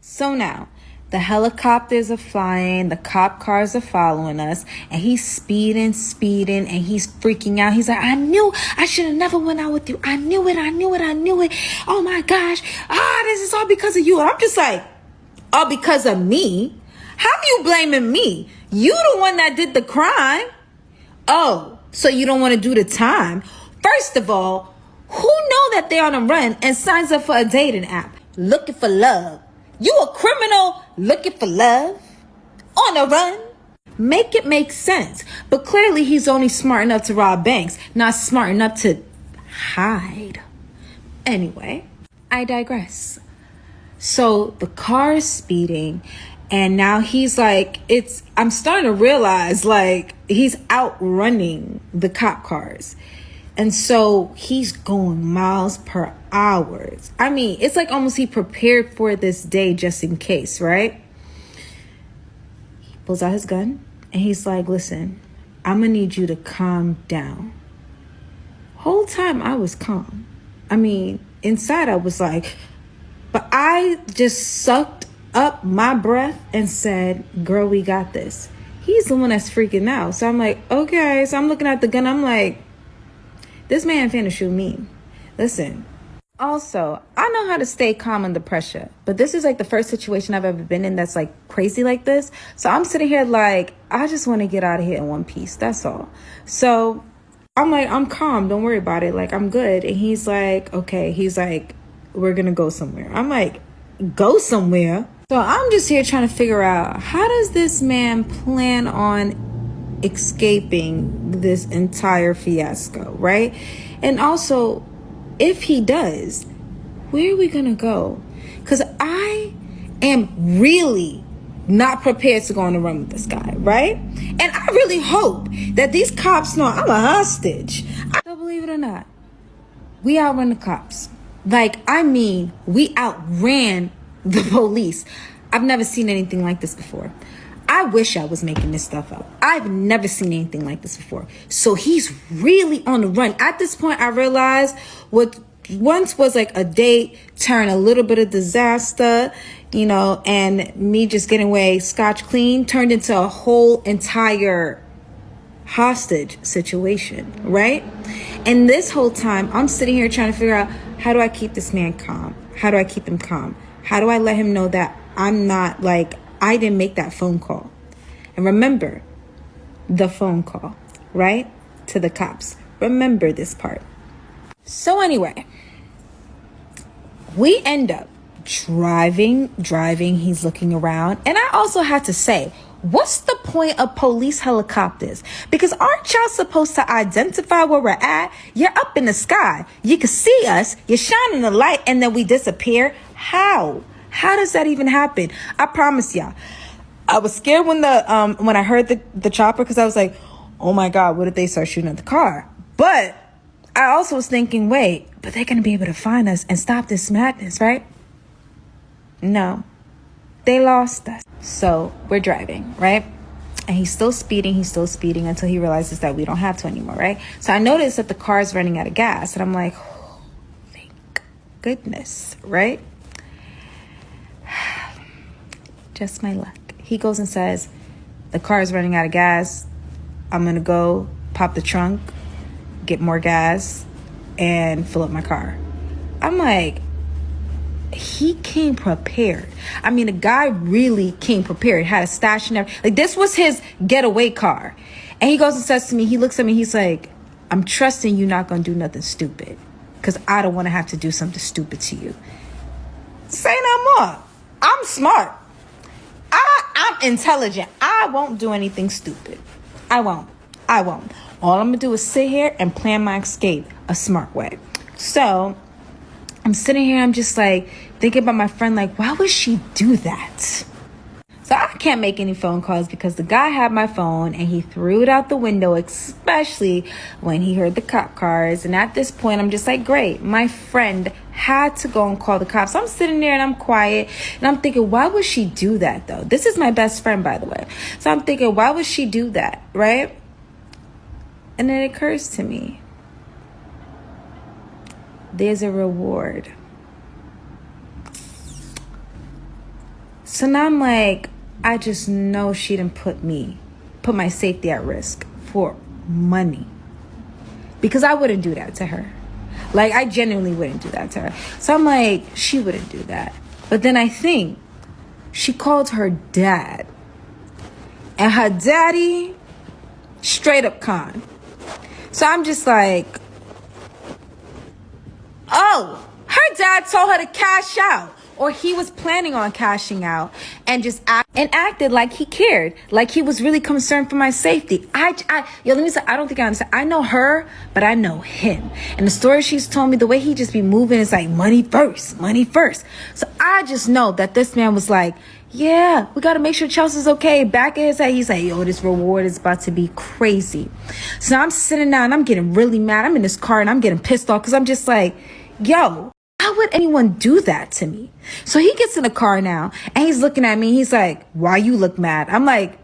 So now, the helicopters are flying, the cop cars are following us, and he's speeding, and he's freaking out. He's like, I knew I should have never went out with you. I knew it. Oh my gosh. This is all because of you. And I'm just like, all because of me? How are you blaming me? You the one that did the crime. Oh, so you don't want to do the time? First of all, who know that they're on a run and signs up for a dating app looking for love? You a criminal looking for love? On a run? Make it make sense. But clearly he's only smart enough to rob banks, not smart enough to hide. Anyway, I digress. So the car is speeding, and now he's like, I'm starting to realize like he's outrunning the cop cars. And so he's going miles per hour. I mean, it's like almost he prepared for this day just in case, right? He pulls out his gun and he's like, listen, I'm gonna need you to calm down. Whole time I was calm. I mean, inside I was like, but I just sucked up my breath and said, girl, we got this. He's the one that's freaking out. So I'm like, okay. So I'm looking at the gun. I'm like, this man finna shoot me. Listen. Also, I know how to stay calm under pressure, but this is like the first situation I've ever been in that's like crazy like this. So I'm sitting here like, I just want to get out of here in one piece. That's all. So I'm like, I'm calm. Don't worry about it. Like, I'm good. And he's like, okay. He's like, we're going to go somewhere. I'm like, go somewhere? So I'm just here trying to figure out, how does this man plan on escaping this entire fiasco, right? And also, if he does, where are we gonna go? Because I am really not prepared to go on a run with this guy, right? And I really hope that these cops know I'm a hostage. I don't believe it or not, we outrun the cops. Like, I mean, we outran the police. I've never seen anything like this before. I wish I was making this stuff up. I've never seen anything like this before. So he's really on the run. At this point, I realized what once was like a date turned a little bit of disaster, and me just getting away scotch clean turned into a whole entire hostage situation, right? And this whole time, I'm sitting here trying to figure out, how do I keep this man calm? How do I keep him calm? How do I let him know that I'm not like, I didn't make that phone call? And remember the phone call, right? To the cops. Remember this part. So anyway, we end up driving. He's looking around. And I also had to say, what's the point of police helicopters? Because aren't y'all supposed to identify where we're at? You're up in the sky. You can see us. You're shining the light and then we disappear. How? How does that even happen? I promise y'all, I was scared when I heard the chopper, because I was like, oh my God, what if they start shooting at the car? But I also was thinking, wait, but they're going to be able to find us and stop this madness, right? No, they lost us. So we're driving, right? And he's still speeding until he realizes that we don't have to anymore, right? So I noticed that the car's running out of gas, and I'm like, oh, thank goodness, right? Just my luck. He goes and says, the car is running out of gas. I'm going to go pop the trunk, get more gas, and fill up my car. I'm like, he came prepared. I mean, the guy really came prepared, had a stash and everything. Like, this was his getaway car. And he goes and says to me, he looks at me, he's like, I'm trusting you're not going to do nothing stupid, because I don't want to have to do something stupid to you. Say no more. I'm smart. I'm intelligent. I won't do anything stupid. I won't. All I'm going to do is sit here and plan my escape a smart way. So I'm sitting here, I'm just like thinking about my friend, like, why would she do that? So I can't make any phone calls because the guy had my phone and he threw it out the window, especially when he heard the cop cars. And at this point, I'm just like, great. My friend had to go and call the cops. So I'm sitting there and I'm quiet and I'm thinking, why would she do that though? This is my best friend, by the way. So I'm thinking, why would she do that? Right? And then it occurs to me, there's a reward. So now I'm like, I just know she didn't put my safety at risk for money. Because I wouldn't do that to her. Like, I genuinely wouldn't do that to her. So I'm like, she wouldn't do that. But then I think she called her dad. And her daddy, straight up con. So I'm just like, oh, her dad told her to cash out. Or he was planning on cashing out and just acted like he cared, like he was really concerned for my safety. Let me say, I don't think I understand. I know her, but I know him. And the story she's told me, the way he just be moving is like money first, money first. So I just know that this man was like, yeah, we got to make sure Chelsea's okay. Back in his head, he's like, yo, this reward is about to be crazy. So I'm sitting down and I'm getting really mad. I'm in this car and I'm getting pissed off because I'm just like, yo, how would anyone do that to me? So he gets in the car now and he's looking at me. He's like, why you look mad? I'm like,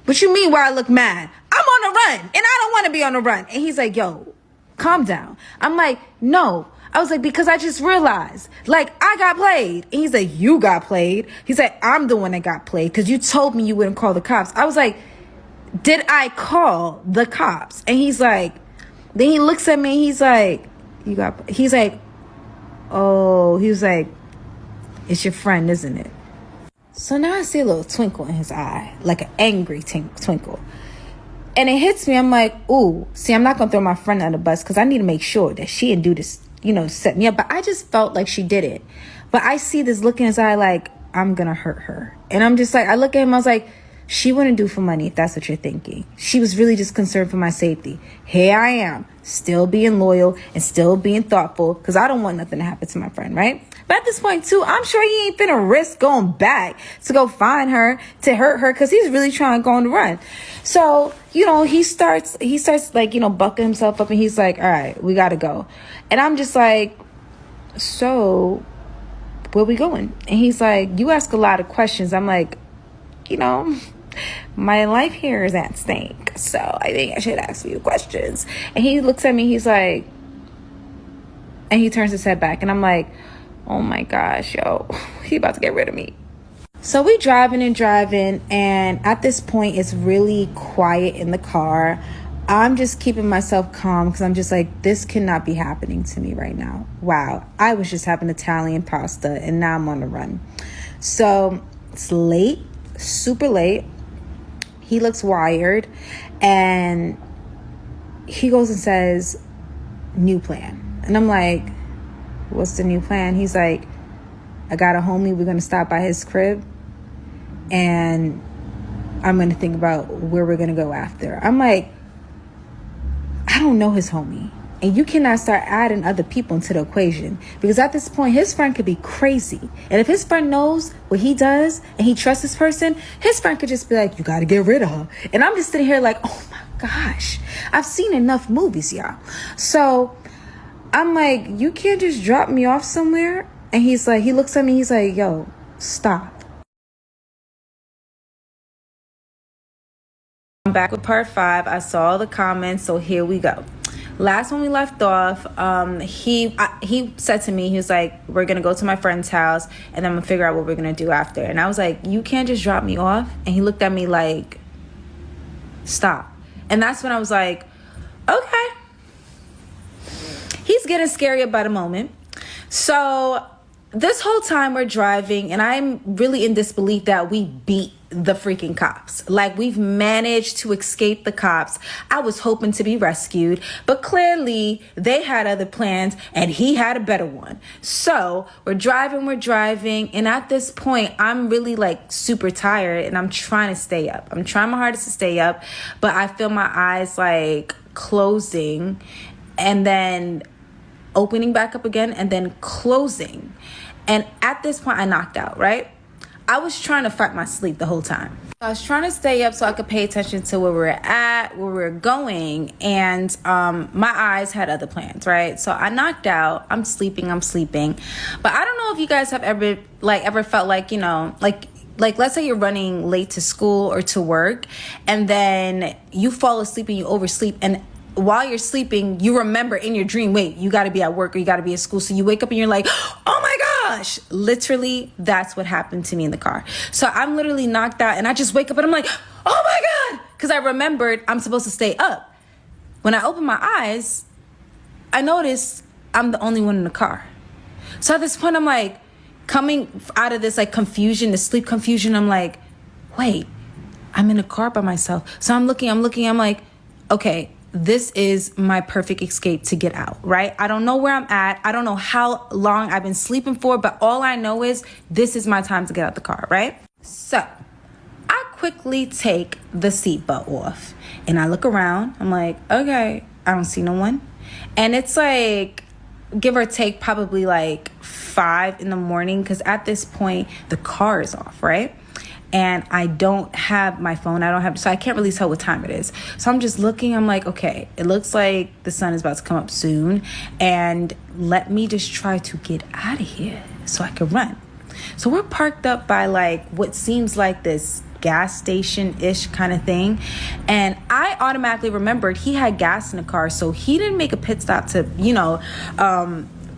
what you mean why I look mad? I'm on the run and I don't want to be on the run. And he's like, yo, calm down. I'm like, no. I was like, because I just realized, like, I got played. And he's like, you got played? He's like, I'm the one that got played because you told me you wouldn't call the cops. I was like, did I call the cops? And he's like, then he looks at me. He's like, he's like, oh, he was like, it's your friend, isn't it? So now I see a little twinkle in his eye, like an angry twinkle. And it hits me. I'm like, ooh, see, I'm not going to throw my friend under the bus because I need to make sure that she didn't do this, set me up. But I just felt like she did it. But I see this look in his eye like, I'm going to hurt her. And I'm just like, I look at him, I was like, she wouldn't do for money if that's what you're thinking. She was really just concerned for my safety. Here I am, still being loyal and still being thoughtful because I don't want nothing to happen to my friend, right? But at this point, too, I'm sure he ain't finna risk going back to go find her, to hurt her, because he's really trying to go on the run. So, he starts like, bucking himself up and he's like, all right, we got to go. And I'm just like, so where we going? And he's like, you ask a lot of questions. I'm like, my life here is at stake, so I think I should ask you questions. And he looks at me, he's like, and he turns his head back, and I'm like, oh my gosh, yo, he about to get rid of me. So we driving, and at this point, it's really quiet in the car. I'm just keeping myself calm because I'm just like, this cannot be happening to me right now. Wow, I was just having Italian pasta, and now I'm on the run. So it's late. Super late. He looks wired and he goes and says, new plan. And I'm like, what's the new plan? He's like, I got a homie, we're gonna stop by his crib and I'm gonna think about where we're gonna go after. I'm like, I don't know his homie. And you cannot start adding other people into the equation because at this point, his friend could be crazy. And if his friend knows what he does and he trusts this person, his friend could just be like, you got to get rid of her. And I'm just sitting here like, oh my gosh, I've seen enough movies, y'all. So I'm like, you can't just drop me off somewhere. And he's like, he looks at me, he's like, yo, stop. I'm back with part 5. I saw all the comments, so here we go. Last when we left off, he said to me, he was like, we're going to go to my friend's house and then I'm going to figure out what we're going to do after. And I was like, you can't just drop me off. And he looked at me like, stop. And that's when I was like, okay. He's getting scary about a moment. So this whole time we're driving and I'm really in disbelief that we beat the freaking cops. Like, we've managed to escape the cops. I was hoping to be rescued, but clearly they had other plans and he had a better one. So we're driving. And at this point, I'm really like super tired and I'm trying to stay up. I'm trying my hardest to stay up, but I feel my eyes like closing and then opening back up again and then closing. And at this point, I knocked out, right? I was trying to fight my sleep the whole time. I was trying to stay up so I could pay attention to where we're at, where we're going. And my eyes had other plans, right? So I knocked out. I'm sleeping. But I don't know if you guys have ever felt like, like let's say you're running late to school or to work and then you fall asleep and you oversleep, and while you're sleeping, you remember in your dream, wait, you got to be at work or you got to be at school. So you wake up and you're like, oh my gosh. Literally, that's what happened to me in the car. So I'm literally knocked out and I just wake up and I'm like, oh my God. Because I remembered I'm supposed to stay up. When I open my eyes, I noticed I'm the only one in the car. So at this point, I'm like, coming out of this like confusion, the sleep confusion, I'm like, wait, I'm in a car by myself. So I'm looking, I'm like, okay, this is my perfect escape to get out, right? I don't know where I'm at. I don't know how long I've been sleeping for, but all I know is this is my time to get out the car, right? So I quickly take the seatbelt off and I look around. I'm like, okay, I don't see no one. And it's like, give or take probably like 5 a.m. because at this point the car is off, right? And I don't have my phone. So I can't really tell what time it is. So I'm just looking. I'm like, okay, it looks like the sun is about to come up soon. And let me just try to get out of here so I can run. So we're parked up by like what seems like this gas station-ish kind of thing. And I automatically remembered he had gas in the car. So he didn't make a pit stop to,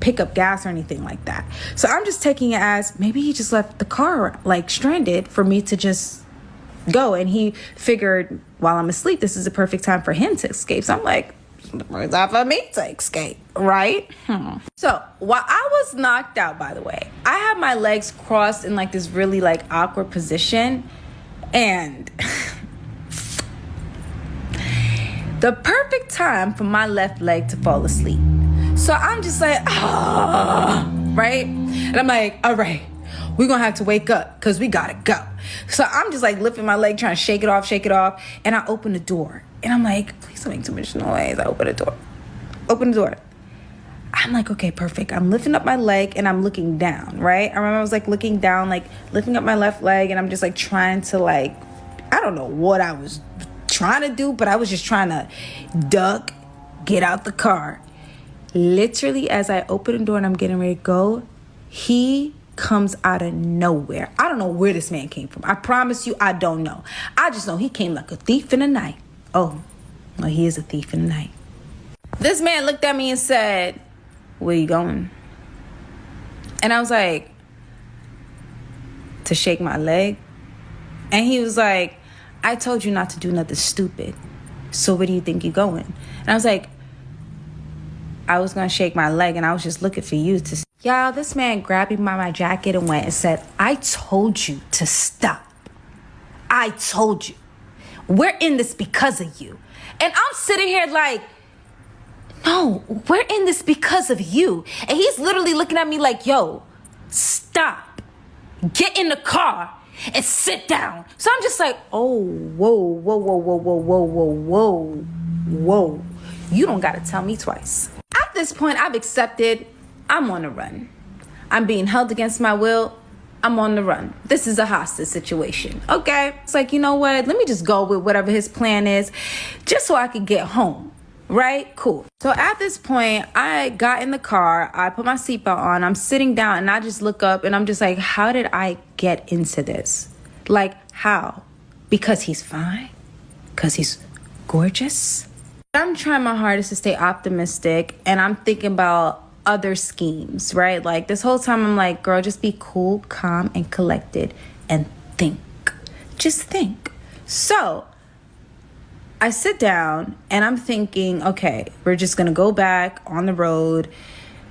pick up gas or anything like that. So I'm just taking it as maybe he just left the car like stranded for me to just go. And he figured while I'm asleep, this is a perfect time for him to escape. So I'm like, it's time for me to escape, right? So while I was knocked out, by the way, I had my legs crossed in like this really like awkward position. And the perfect time for my left leg to fall asleep. So I'm just like, right? And I'm like, all right, we're going to have to wake up because we got to go. So I'm just like lifting my leg, trying to shake it off. And I open the door. And I'm like, please don't make too much noise. I open the door. I'm like, okay, perfect. I'm lifting up my leg and I'm looking down, right? I remember I was like looking down, like lifting up my left leg. And I'm just like trying to like, I don't know what I was trying to do, but I was just trying to duck, get out the car. Literally, as I open the door and I'm getting ready to go, he comes out of nowhere. I don't know where this man came from. I promise you, I don't know. I just know he came like a thief in the night. Oh, well, he is a thief in the night. This man looked at me and said, where you going? And I was like, to shake my leg. And he was like, I told you not to do nothing stupid. So where do you think you're going? And I was like, I was going to shake my leg and I was just looking for you to... Y'all, this man grabbed me by my jacket and went and said, I told you to stop. I told you. We're in this because of you. And I'm sitting here like, no, we're in this because of you. And he's literally looking at me like, yo, stop. Get in the car and sit down. So I'm just like, oh, whoa. You don't got to tell me twice. At this point, I've accepted I'm on the run. I'm being held against my will. I'm on the run. This is a hostage situation. Okay. It's like, you know what? Let me just go with whatever his plan is just so I can get home. Right? Cool. So at this point, I got in the car. I put my seatbelt on. I'm sitting down and I just look up and I'm just like, how did I get into this? Like, how? Because he's fine? Because he's gorgeous? I'm trying my hardest to stay optimistic and I'm thinking about other schemes, right? Like this whole time I'm like, girl, just be cool, calm, and collected and think. Just think. So I sit down and I'm thinking, okay, we're just going to go back on the road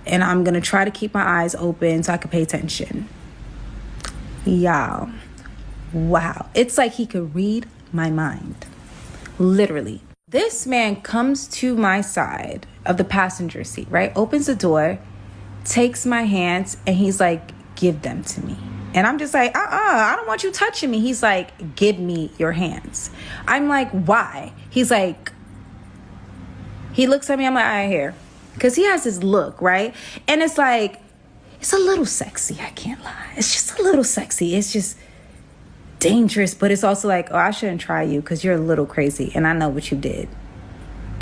and I'm going to try to keep my eyes open so I can pay attention. Y'all, wow. It's like he could read my mind. Literally. This man comes to my side of the passenger seat, right? Opens the door, takes my hands, and he's like, give them to me. And I'm just like, I don't want you touching me. He's like, give me your hands. I'm like, why? He's like, he looks at me. I'm like, all right, here. Because he has this look, right? And it's like, it's a little sexy. I can't lie. It's just a little sexy. It's just dangerous, but it's also like, oh, I shouldn't try you because you're a little crazy and I know what you did.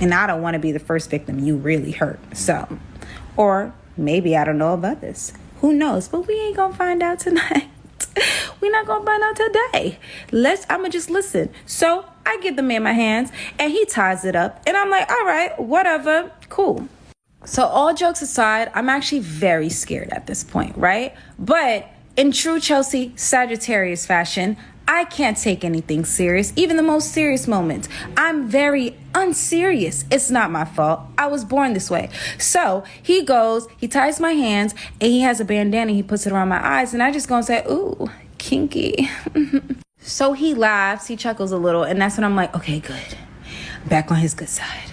And I don't want to be the first victim you really hurt. So, or maybe I don't know about this. Who knows? But we ain't gonna find out tonight. We're not gonna find out today. I'ma just listen. So I give the man my hands and he ties it up and I'm like, all right, whatever, cool. So all jokes aside, I'm actually very scared at this point, right? But in true Chelsea Sagittarius fashion, I can't take anything serious, even the most serious moments. I'm very unserious. It's not my fault. I was born this way. So he goes, he ties my hands, and he has a bandana. He puts it around my eyes, and I just go and say, ooh, kinky. So he laughs, he chuckles a little, and that's when I'm like, okay, good. Back on his good side.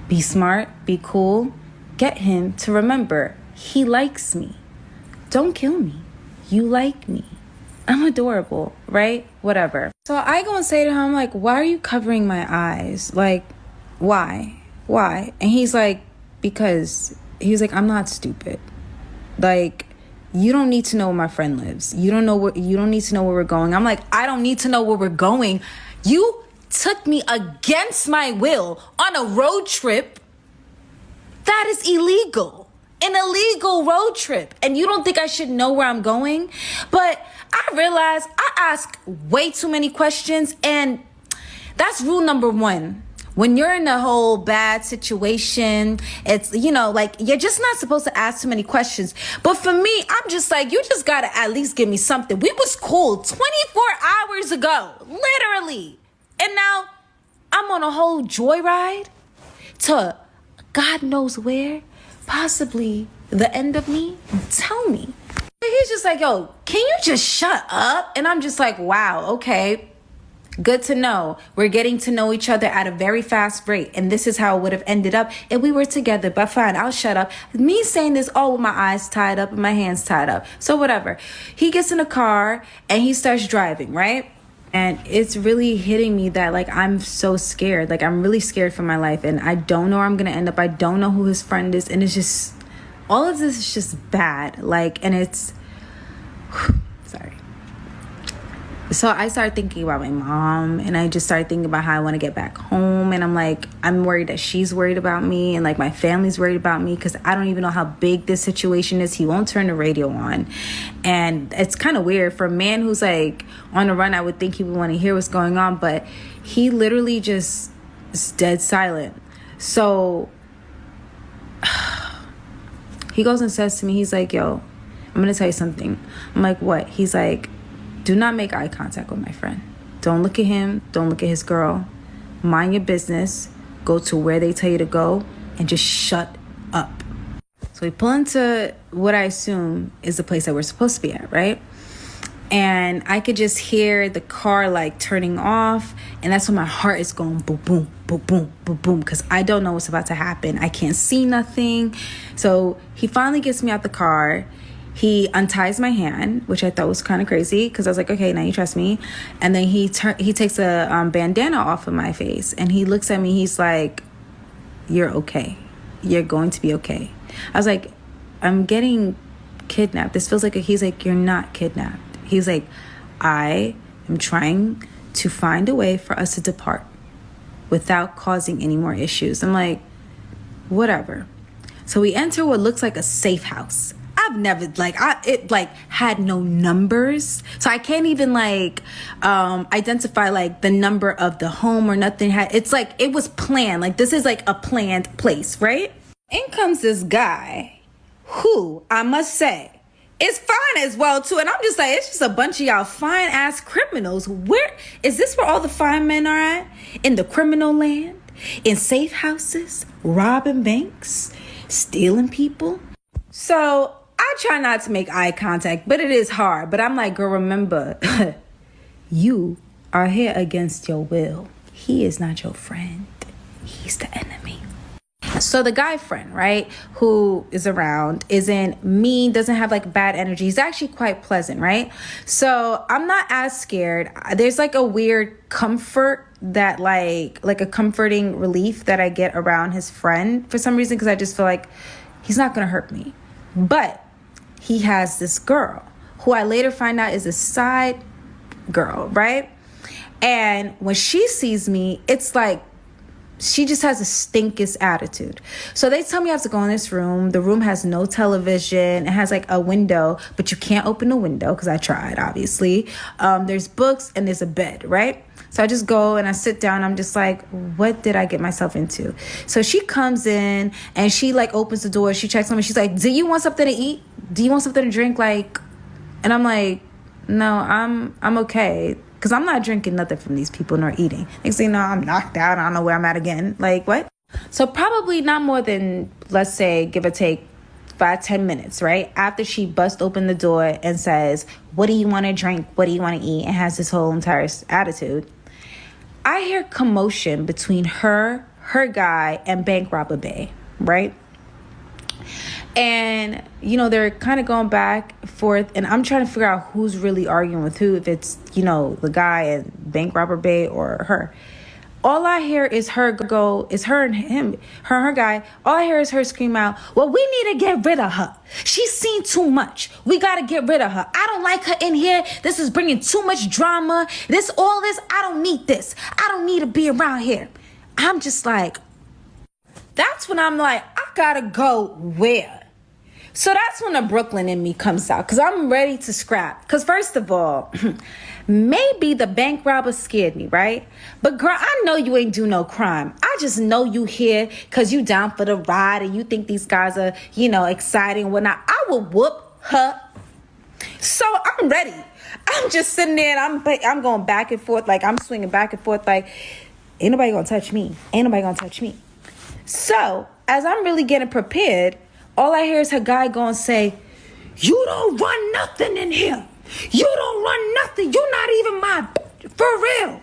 Be smart, be cool. Get him to remember he likes me. Don't kill me. You like me. I'm adorable, right? Whatever. So I go and say to him, like, why are you covering my eyes? Like, why? Why? And he's like, because he's like, I'm not stupid. Like, you don't need to know where my friend lives. You don't need to know where we're going. I'm like, I don't need to know where we're going. You took me against my will on a road trip. That is illegal. An illegal road trip. And you don't think I should know where I'm going? But I realize I ask way too many questions, and that's rule number one. When you're in a whole bad situation, it's, like, you're just not supposed to ask too many questions. But for me, I'm just like, you just gotta at least give me something. We was cool 24 hours ago, literally. And now I'm on a whole joyride to God knows where, possibly the end of me. Tell me. He's just like, yo, can you just shut up? And I'm just like, wow, okay. Good to know. We're getting to know each other at a very fast rate. And this is how it would have ended up if we were together. But fine, I'll shut up. Me saying this all with my eyes tied up and my hands tied up. So whatever. He gets in a car and he starts driving, right? And it's really hitting me that, like, I'm so scared. Like, I'm really scared for my life. And I don't know where I'm going to end up. I don't know who his friend is. And it's just, all of this is just bad. Like, and it's, sorry. So I started thinking about my mom, and I just started thinking about how I want to get back home. And I'm like, I'm worried that she's worried about me, and like my family's worried about me, because I don't even know how big this situation is. He won't turn the radio on. And it's kind of weird for a man who's like on the run. I would think he would want to hear what's going on, but he literally just is dead silent. So he goes and says to me, he's like, yo, I'm going to tell you something. I'm like, what? He's like, do not make eye contact with my friend. Don't look at him. Don't look at his girl. Mind your business. Go to where they tell you to go and just shut up. So we pull into what I assume is the place that we're supposed to be at, right? And I could just hear the car like turning off. And that's when my heart is going boom, boom, boom, boom, boom, boom. Because I don't know what's about to happen. I can't see nothing. So he finally gets me out the car. He unties my hand, which I thought was kind of crazy, because I was like, okay, now you trust me. And then he takes a bandana off of my face, and he looks at me. He's like, you're okay. You're going to be okay. I was like, I'm getting kidnapped. This feels like he's like, you're not kidnapped. He's like, I am trying to find a way for us to depart without causing any more issues. I'm like, whatever. So we enter what looks like a safe house. I've never it had no numbers, so I can't even identify like the number of the home or nothing. It's like it was planned. Like this is like a planned place, right? In comes this guy, who I must say is fine as well too. And I'm just like, it's just a bunch of y'all fine ass criminals. Where is this? Where all the fine men are at? In the criminal land, in safe houses, robbing banks, stealing people. So I try not to make eye contact, but it is hard. But I'm like, girl, remember, you are here against your will. He is not your friend. He's the enemy. So the guy friend, right, who is around, isn't mean, doesn't have like bad energy. He's actually quite pleasant, right? So I'm not as scared. There's like a weird comfort that like a comforting relief that I get around his friend for some reason, because I just feel like he's not going to hurt me. But he has this girl who I later find out is a side girl, right? And when she sees me, it's like she just has the stinkest attitude. So they tell me I have to go in this room. The room has no television. It has like a window, but you can't open the window because I tried, obviously. There's books and there's a bed, right? So I just go and I sit down. I'm just like, what did I get myself into? So she comes in and she like opens the door. She checks on me. She's like, do you want something to eat? Do you want something to drink? Like, and I'm like, no, I'm okay. Because I'm not drinking nothing from these people nor eating. Next thing you know, I'm knocked out. I don't know where I'm at again. Like, what? So probably not more than, let's say, give or take 5-10 minutes, right? After she busts open the door and says, what do you want to drink? What do you want to eat? And has this whole entire attitude. I hear commotion between her guy, and Bank Robber Bay, right? And, you know, they're kind of going back and forth. And I'm trying to figure out who's really arguing with who. If it's, you know, the guy and Bank Robber Bay or her. All I hear is her go, is her and him, her guy. All I hear is her scream out, well, we need to get rid of her. She's seen too much. We got to get rid of her. I don't like her in here. This is bringing too much drama. All this, I don't need this. I don't need to be around here. I'm just like, that's when I'm like, I got to go where? So that's when the Brooklyn in me comes out, because I'm ready to scrap. Because first of all, maybe the bank robber scared me, right? But girl, I know you ain't do no crime. I just know you here because you down for the ride and you think these guys are, you know, exciting and whatnot. I will whoop her. So I'm ready. I'm just sitting there and I'm going back and forth. Like, I'm swinging back and forth like, ain't nobody gonna touch me. Ain't nobody gonna touch me. So as I'm really getting prepared, all I hear is her guy going to say, you don't run nothing in here. You don't run nothing. You're not even my, for real.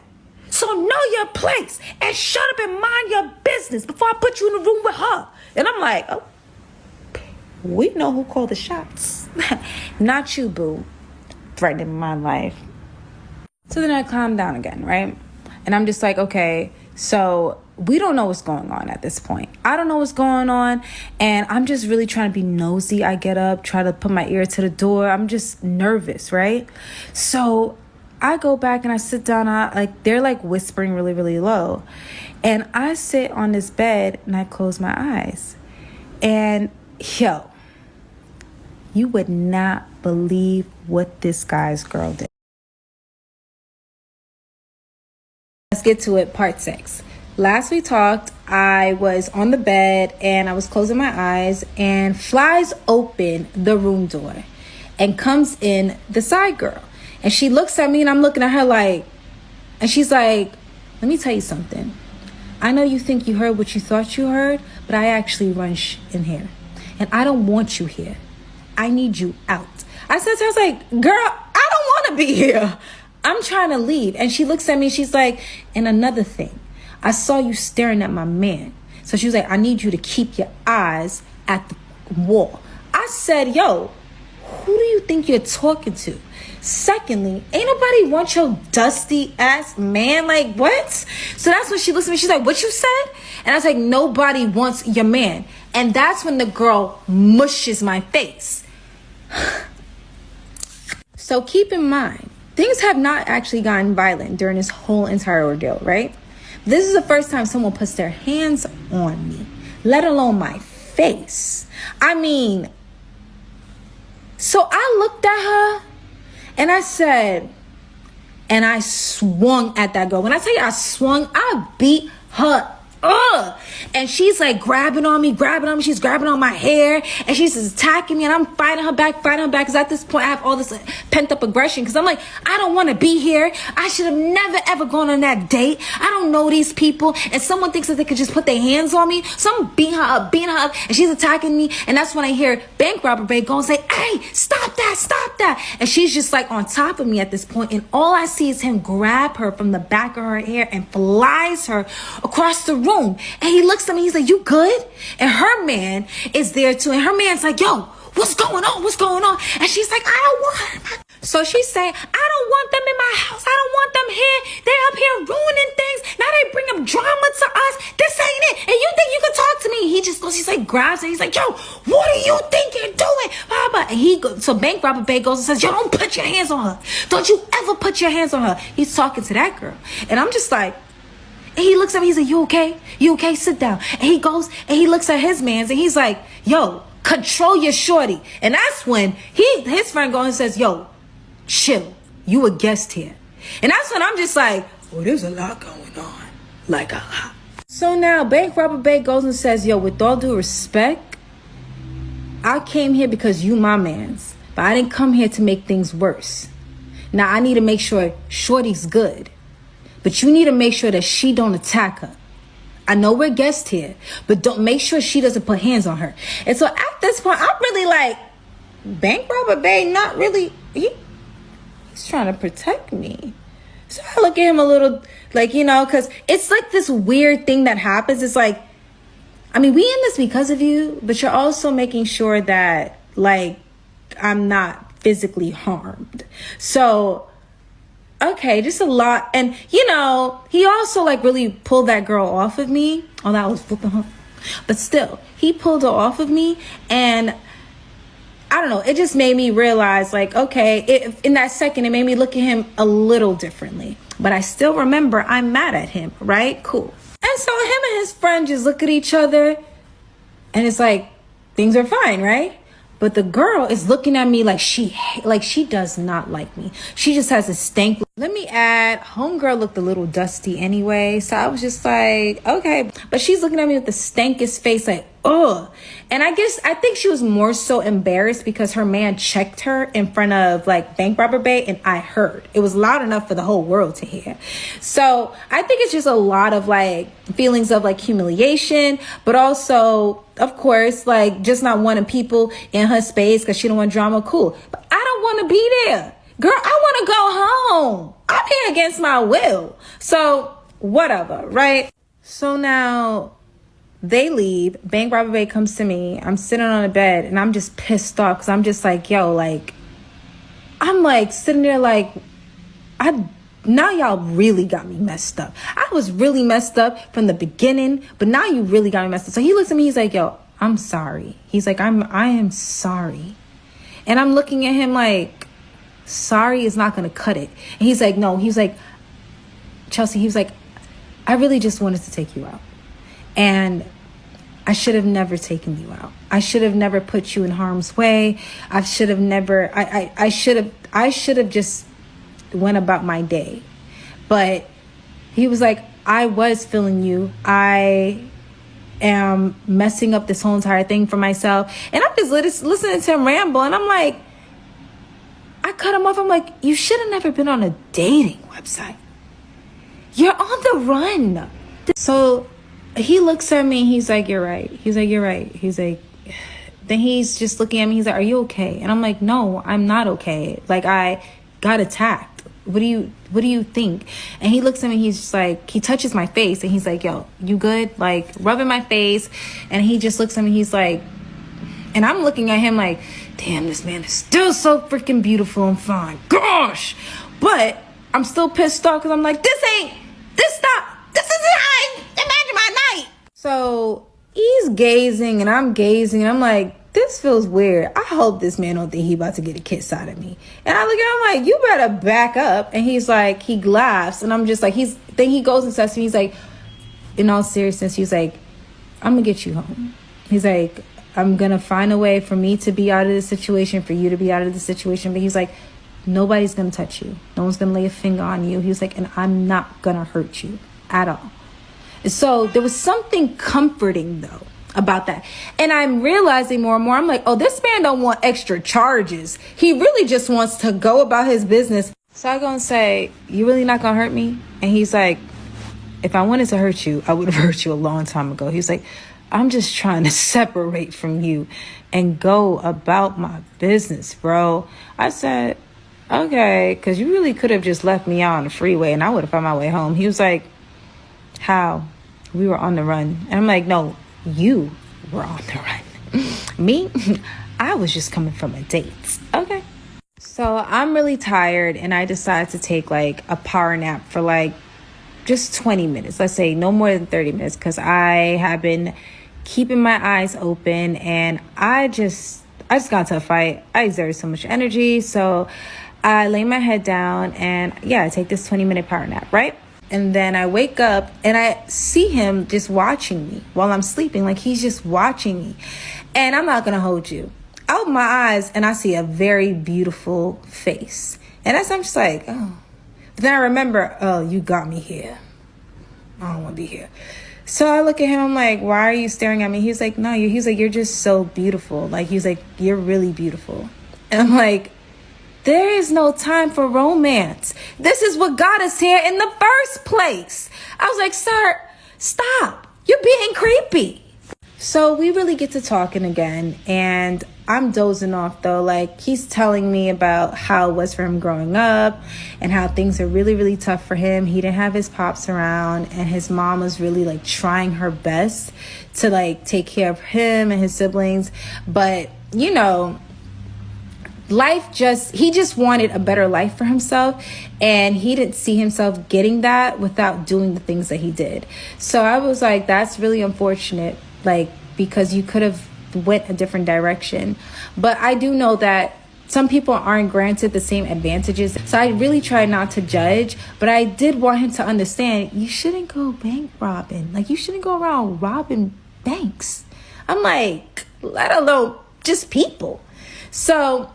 So know your place and shut up and mind your business before I put you in the room with her. And I'm like, oh, we know who called the shots. Not you, boo. Threatening my life. So then I calm down again, right? And I'm just like, okay, so we don't know what's going on at this point. I don't know what's going on. And I'm just really trying to be nosy. I get up, try to put my ear to the door. I'm just nervous, right? So I go back and I sit down. They're like whispering really, really low. And I sit on this bed and I close my eyes. And yo, you would not believe what this guy's girl did. Let's get to it, part 6. Last we talked, I was on the bed and I was closing my eyes and flies open the room door and comes in the side girl. And she looks at me and I'm looking at her like, and she's like, let me tell you something. I know you think you heard what you thought you heard, but I actually run in here. And I don't want you here. I need you out. I said to her, I was like, girl, I don't want to be here. I'm trying to leave. And she looks at me, she's like, and another thing, I saw you staring at my man. So she was like, I need you to keep your eyes at the wall. I said, yo, who do you think you're talking to? Secondly, ain't nobody want your dusty ass man. Like, what? So that's when she looks at me. She's like, what you said? And I was like, nobody wants your man. And that's when the girl mushes my face. So keep in mind, things have not actually gotten violent during this whole entire ordeal, right? This is the first time someone puts their hands on me, let alone my face. I mean, so I looked at her and I said, and I swung at that girl. When I tell you I swung, I beat her up. And she's like grabbing on me. She's grabbing on my hair and she's attacking me and I'm fighting her back. Because at this point I have all this pent up aggression because I'm like, I don't want to be here. I should have never ever gone on that date. I don't know these people. And someone thinks that they could just put their hands on me. So I'm beating her up. And she's attacking me. And that's when I hear Bank Robber Bay go and say, hey, stop that. And she's just like on top of me at this point. And all I see is him grab her from the back of her hair and flies her across the room. And he looks at me, he's like, you good? And her man is there too. And her man's like, yo, what's going on? And she's like, I don't want her. So she's saying, I don't want them in my house. I don't want them here. They're up here ruining things. Now they bring up drama to us. This ain't it. And you think you can talk to me? He just goes, he's like, grabs it. He's like, yo, what do you think you're doing? And so Bank Robber Bay goes and says, yo, don't put your hands on her. Don't you ever put your hands on her. He's talking to that girl. And I'm just like, and he looks at me, he's like, you okay? You okay? Sit down. And he goes and he looks at his mans and he's like, yo, control your shorty. And that's when his friend goes and says, yo, chill. You a guest here. And that's when I'm just like, Well, there's a lot going on. Like a lot. So now Bank Robber Bay goes and says, yo, with all due respect, I came here because you my mans. But I didn't come here to make things worse. Now I need to make sure Shorty's good. But you need to make sure that she don't attack her. I know we're guests here, but don't make sure she doesn't put hands on her. And so at this point, I'm really like, Bank Robber Bay, not really. He's trying to protect me. So I look at him a little like, because it's like this weird thing that happens. It's like, I mean, we in this because of you, but you're also making sure that like I'm not physically harmed. So okay, just a lot. And he also like really pulled that girl off of me. Oh, that was whooping her. But still, he pulled her off of me. And I don't know, it just made me realize like, okay, in that second, it made me look at him a little differently. But I still remember I'm mad at him, right? Cool. And so him and his friend just look at each other and it's like, things are fine, right? But the girl is looking at me like she does not like me. She just has a stank. Let me add, homegirl looked a little dusty anyway. So I was just like, okay. But she's looking at me with the stankest face like, ugh. And I think she was more so embarrassed because her man checked her in front of like Bank Robber Bay and I heard. It was loud enough for the whole world to hear. So I think it's just a lot of like feelings of like humiliation, but also, of course, like just not wanting people in her space because she don't want drama. Cool. But I don't want to be there. Girl, I want to go home. I'm here against my will. So whatever, right? So now they leave. Bank Robber Bay comes to me. I'm sitting on the bed and I'm just pissed off because I'm just like, yo, like, I'm like sitting there like, now y'all really got me messed up. I was really messed up from the beginning, but now you really got me messed up. So he looks at me, he's like, yo, I'm sorry. He's like, I am sorry. And I'm looking at him like, sorry is not going to cut it. And he's like, no, he's like, Chelsea, he was like, I really just wanted to take you out. And I should have never taken you out. I should have never put you in harm's way. I should have never, I should have just went about my day. But he was like, I was feeling you. I am messing up this whole entire thing for myself. And I'm just listening to him ramble. And I'm like, I cut him off. I'm like, you should have never been on a dating website. You're on the run. So he looks at me. He's like, you're right. He's like, you're right. He's like, then he's just looking at me. He's like, are you okay? And I'm like, no, I'm not okay. Like, I got attacked. What do you think? And he looks at me. He's just like, he touches my face and he's like, yo, you good? Like rubbing my face. And he just looks at me. He's like, and I'm looking at him like, damn, this man is still so freaking beautiful and fine. Gosh. But I'm still pissed off because I'm like, this isn't how imagine my night. So he's gazing and I'm gazing and I'm like, this feels weird. I hope this man don't think he about to get a kiss out of me. And I look at him like, you better back up. And he's like, he laughs. And I'm just like, then he goes and says to me, he's like, in all seriousness, he's like, I'm going to get you home. He's like, I'm going to find a way for me to be out of this situation, for you to be out of the situation. But he's like, nobody's going to touch you. No one's going to lay a finger on you. He was like, and I'm not going to hurt you at all. And so there was something comforting, though, about that. And I'm realizing more and more, I'm like, oh, this man don't want extra charges. He really just wants to go about his business. So I go and say, you really not going to hurt me? And he's like, if I wanted to hurt you, I would have hurt you a long time ago. He's like, I'm just trying to separate from you and go about my business, bro. I said, okay, because you really could have just left me out on the freeway and I would have found my way home. He was like, how? We were on the run. And I'm like, no, you were on the run. Me? I was just coming from a date. Okay. So I'm really tired and I decided to take like a power nap for like just 20 minutes. Let's say no more than 30 minutes because I have been keeping my eyes open and I just got into a fight. I exerted so much energy. So I lay my head down and I take this 20-minute power nap, right? And then I wake up and I see him just watching me while I'm sleeping. Like he's just watching me. And I'm not going to hold you. I open my eyes and I see a very beautiful face. And I'm just like, oh, Then I remember, oh, you got me here. I don't want to be here. So I look at him, I'm like, why are you staring at me? He's like, no, he's like, you're just so beautiful. Like, he's like, you're really beautiful. And I'm like, there is no time for romance. This is what got us here in the first place. I was like, sir, stop. You're being creepy. So we really get to talking again, and I'm dozing off though. Like, he's telling me about how it was for him growing up and how things are really, really tough for him. He didn't have his pops around, and his mom was really like trying her best to like take care of him and his siblings. But, you know, he just wanted a better life for himself, and he didn't see himself getting that without doing the things that he did. So I was like, that's really unfortunate, like, because you could have went a different direction. But I do know that some people aren't granted the same advantages, so I really try not to judge. But I did want him to understand, you shouldn't go bank robbing. Like, you shouldn't go around robbing banks. I'm like, let alone just people. So,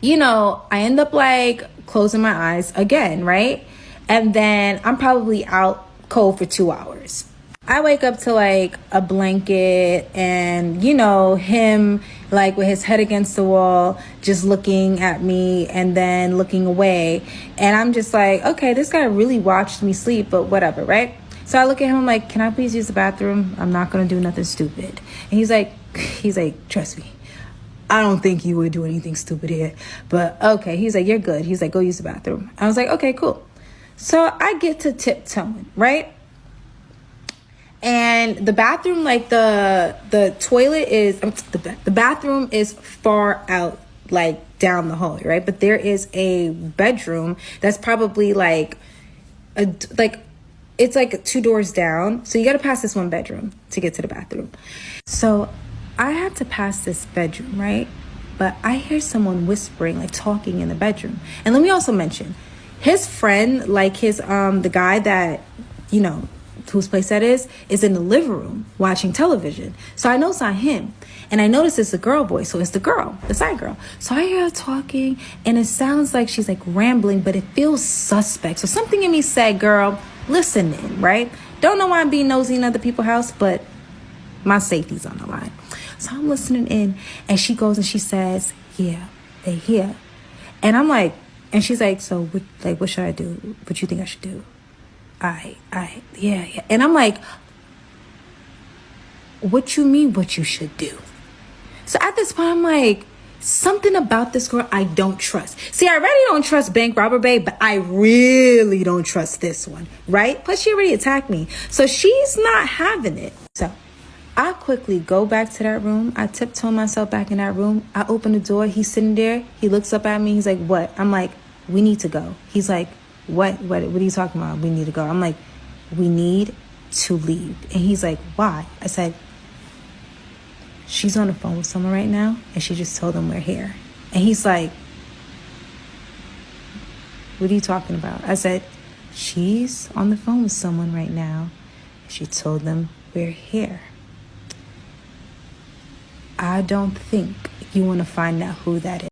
you know, I end up like closing my eyes again, right? And then I'm probably out cold for 2 hours. I wake up to like a blanket and, you know, him like with his head against the wall, just looking at me and then looking away. And I'm just like, okay, this guy really watched me sleep, but whatever, right? So I look at him, I'm like, can I please use the bathroom? I'm not going to do nothing stupid. And he's like, trust me, I don't think you would do anything stupid here, but okay. He's like, you're good. He's like, go use the bathroom. I was like, okay, cool. So I get to tiptoeing, right? And the bathroom, like the toilet is, the bathroom is far out, like down the hallway, right? But there is a bedroom that's probably like it's like 2 doors down. So you got to pass this one bedroom to get to the bathroom. So I have to pass this bedroom, right? But I hear someone whispering, like talking in the bedroom. And let me also mention, his friend, like his the guy that, you know, whose place that is in the living room watching television. So I know it's not him. And I notice it's a girl voice. So it's the girl, the side girl. So I hear her talking, and it sounds like she's like rambling, but it feels suspect. So something in me said, girl, listen in, right? Don't know why I'm being nosy in other people's house, but my safety's on the line. So I'm listening in, and she goes and she says, yeah, they here. And I'm like, and she's like, so what should I do? What you think I should do? Yeah. And I'm like, what you mean what you should do? So at this point, I'm like, something about this girl I don't trust. See, I already don't trust Bank Robber Babe, but I really don't trust this one, right? Plus, she already attacked me. So she's not having it. So I quickly go back to that room. I tiptoe myself back in that room. I open the door. He's sitting there. He looks up at me. He's like, what? I'm like, we need to go. He's like, what are you talking about? We need to go. I'm like, we need to leave. And he's like, why? I said, she's on the phone with someone right now, and she just told them we're here. And he's like, what are you talking about? I said, she's on the phone with someone right now. She told them we're here. I don't think you want to find out who that is.